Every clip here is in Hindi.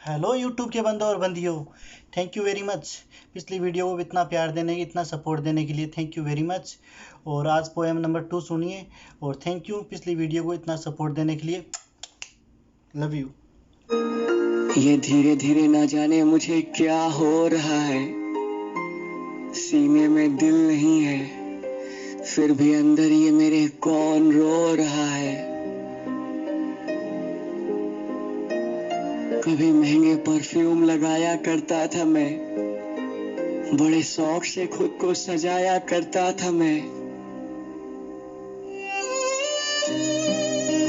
हेलो यूट्यूब के बंदों और बंदियों, थैंक यू वेरी मच। पिछली वीडियो को इतना प्यार देने इतना सपोर्ट देने के लिए थैंक यू वेरी मच। और आज पोएम नंबर 2 सुनिए। और थैंक यू पिछली वीडियो को इतना सपोर्ट देने के लिए। Love you. ये धीरे धीरे ना जाने मुझे क्या हो रहा है, सीने में दिल नहीं है, फिर भी अंदर ये मेरे कौन रो रहा है। कभी महंगे परफ्यूम लगाया करता था मैं, बड़े शौक से खुद को सजाया करता था मैं,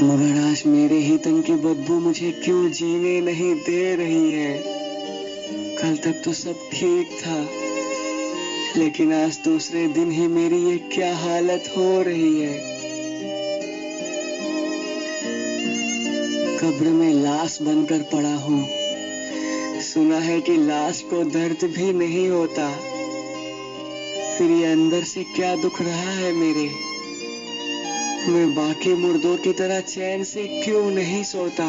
मगर आज मेरे ही तन की बदबू मुझे क्यों जीने नहीं दे रही है। कल तक तो सब ठीक था, लेकिन आज दूसरे दिन ही मेरी ये क्या हालत हो रही है। कब्र में लाश बनकर पड़ा हूँ, सुना है कि लाश को दर्द भी नहीं होता, फिर ये अंदर से क्या दुख रहा है मेरे। मैं बाकी मुर्दों की तरह चैन से क्यों नहीं सोता।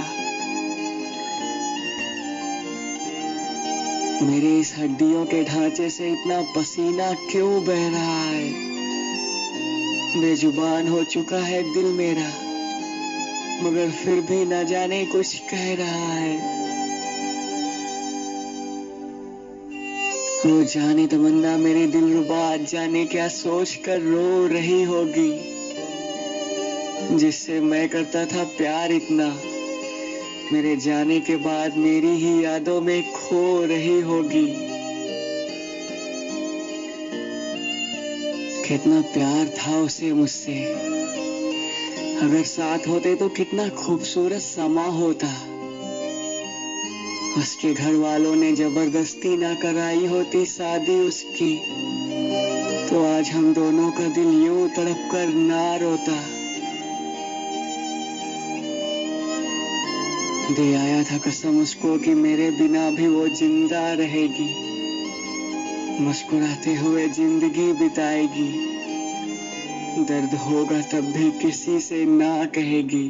मेरे इस हड्डियों के ढांचे से इतना पसीना क्यों बह रहा है। बेजुबान हो चुका है दिल मेरा, मगर फिर भी न जाने कुछ कह रहा है। वो जाने तमन्ना मेरी दिलरुबा जाने क्या सोच कर रो रही होगी, जिससे मैं करता था प्यार इतना, मेरे जाने के बाद मेरी ही यादों में खो रही होगी। कितना प्यार था उसे मुझसे, अगर साथ होते तो कितना खूबसूरत समा होता। उसके घर वालों ने जबरदस्ती ना कराई होती शादी उसकी, तो आज हम दोनों का दिल यूं तड़प कर ना रोता। दे आया था कसम उसको कि मेरे बिना भी वो जिंदा रहेगी, मुस्कुराते हुए जिंदगी बिताएगी, दर्द होगा तब भी किसी से ना कहेगी।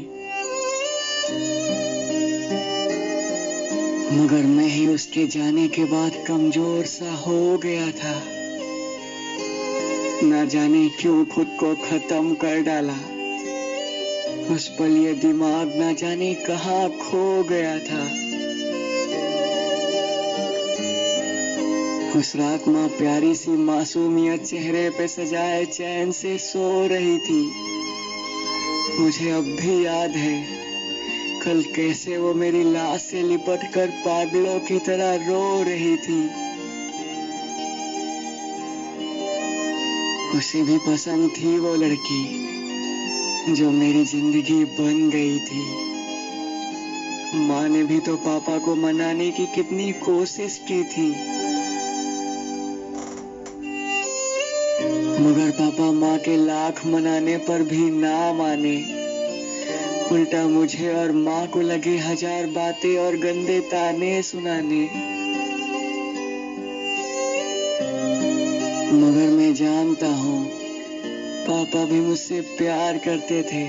मगर मैं ही उसके जाने के बाद कमजोर सा हो गया था, ना जाने क्यों खुद को खत्म कर डाला। उस पल ये दिमाग ना जाने कहाँ खो गया था। उस रात माँ प्यारी सी मासूमियत चेहरे पे सजाए चैन से सो रही थी। मुझे अब भी याद है कल कैसे वो मेरी लाश से लिपट कर पागलों की तरह रो रही थी। उसे भी पसंद थी वो लड़की जो मेरी जिंदगी बन गई थी। माँ ने भी तो पापा को मनाने की कितनी कोशिश की थी, मगर पापा माँ के लाख मनाने पर भी ना माने। उल्टा मुझे और माँ को लगे हजार बातें और गंदे ताने सुनाने। मगर मैं जानता हूँ पापा भी मुझसे प्यार करते थे,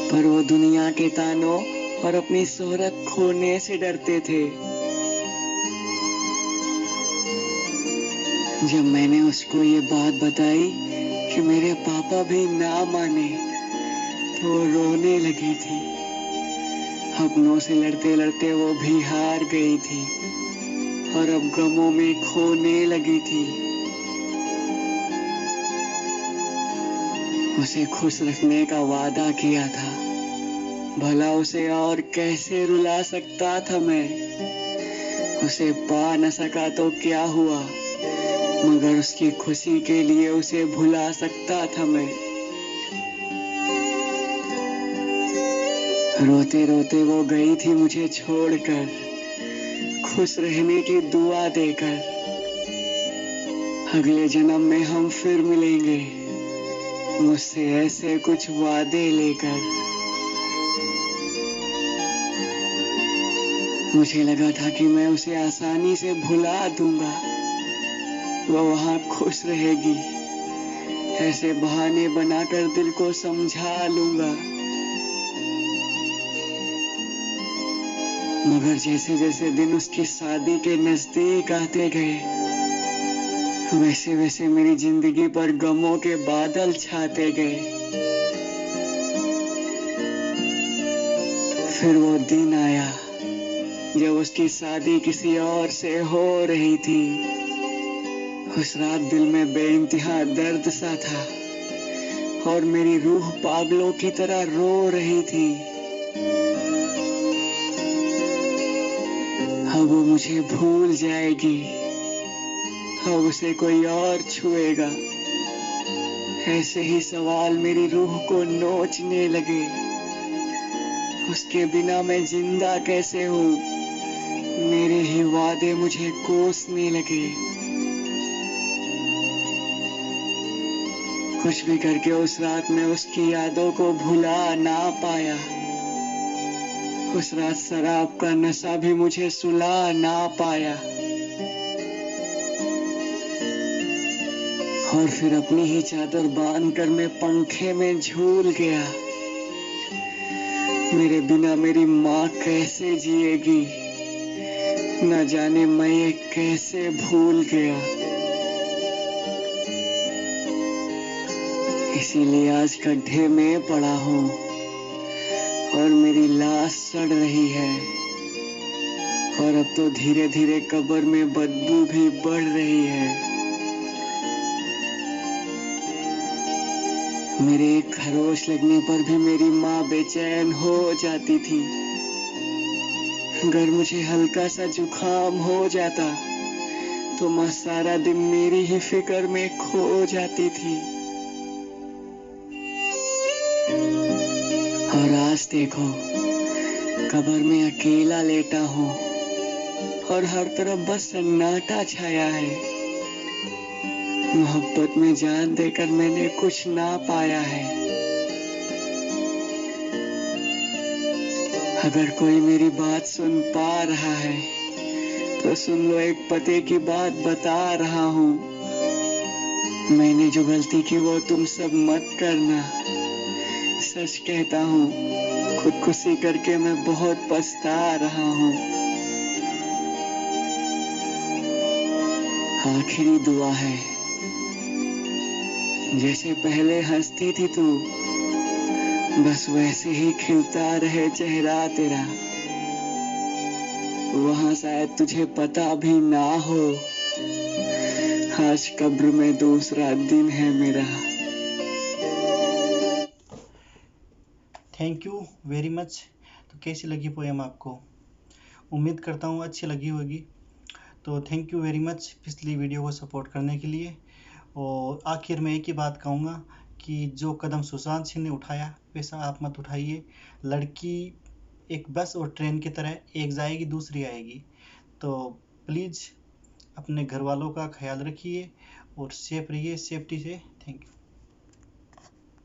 पर वो दुनिया के तानों और अपनी शोहरत खोने से डरते थे। जब मैंने उसको ये बात बताई कि मेरे पापा भी ना माने, तो वो रोने लगी थी। अपनों से लड़ते लड़ते वो भी हार गई थी और अब गमों में खोने लगी थी। उसे खुश रखने का वादा किया था, भला उसे और कैसे रुला सकता था मैं। उसे पा न सका तो क्या हुआ, मगर उसकी खुशी के लिए उसे भुला सकता था मैं। रोते रोते वो गई थी मुझे छोड़कर, खुश रहने की दुआ देकर। अगले जन्म में हम फिर मिलेंगे, मुझसे ऐसे कुछ वादे लेकर। मुझे लगा था कि मैं उसे आसानी से भुला दूंगा, वो वहां खुश रहेगी, ऐसे बहाने बनाकर दिल को समझा लूंगा। मगर जैसे जैसे दिन उसकी शादी के नजदीक आते गए, वैसे वैसे मेरी जिंदगी पर गमों के बादल छाते गए। फिर वो दिन आया जब उसकी शादी किसी और से हो रही थी। उस रात दिल में बेइंतहा दर्द सा था और मेरी रूह पागलों की तरह रो रही थी। अब वो मुझे भूल जाएगी, अब उसे कोई और छुएगा। ऐसे ही सवाल मेरी रूह को नोचने लगे। उसके बिना मैं जिंदा कैसे हूँ? मेरे ही वादे मुझे कोसने लगे। कुछ भी करके उस रात में उसकी यादों को भुला ना पाया। उस रात शराब का नशा भी मुझे सुला ना पाया। और फिर अपनी ही चादर बांधकर मैं पंखे में झूल गया। मेरे बिना मेरी माँ कैसे जिएगी, न जाने मैं ये कैसे भूल गया। इसीलिए आज गड्ढे में पड़ा हूँ और मेरी लाश सड़ रही है। और अब तो धीरे धीरे कब्र में बदबू भी बढ़ रही है। मेरे एक खरोच लगने पर भी मेरी माँ बेचैन हो जाती थी। अगर मुझे हल्का सा जुकाम हो जाता तो माँ सारा दिन मेरी ही फिक्र में खो जाती थी। और आज देखो, कब्र में अकेला लेटा हूँ और हर तरफ बस सन्नाटा छाया है। मोहब्बत में जान देकर मैंने कुछ ना पाया है। अगर कोई मेरी बात सुन पा रहा है तो सुन लो, एक पते की बात बता रहा हूँ। मैंने जो गलती की वो तुम सब मत करना। सच कहता हूँ, खुदकुशी करके मैं बहुत पछता रहा हूँ। आखिरी दुआ है, जैसे पहले हंसती थी तू, बस वैसे ही खिलता रहे चेहरा तेरा। वहां शायद तुझे पता भी ना हो, आज कब्र में दूसरा दिन है मेरा। Thank you very much. तो कैसी लगी पोएम आपको? उम्मीद करता हूँ अच्छी लगी होगी। तो थैंक यू वेरी मच पिछली वीडियो को सपोर्ट करने के लिए। और आखिर में एक ही बात कहूँगा कि जो कदम सुशांत सिंह ने उठाया वैसा आप मत उठाइए। लड़की एक बस और ट्रेन की तरह, एक जाएगी दूसरी आएगी। तो प्लीज़ अपने घर वालों का ख्याल रखिए और सेफ रहिए, सेफ्टी से। Thank you.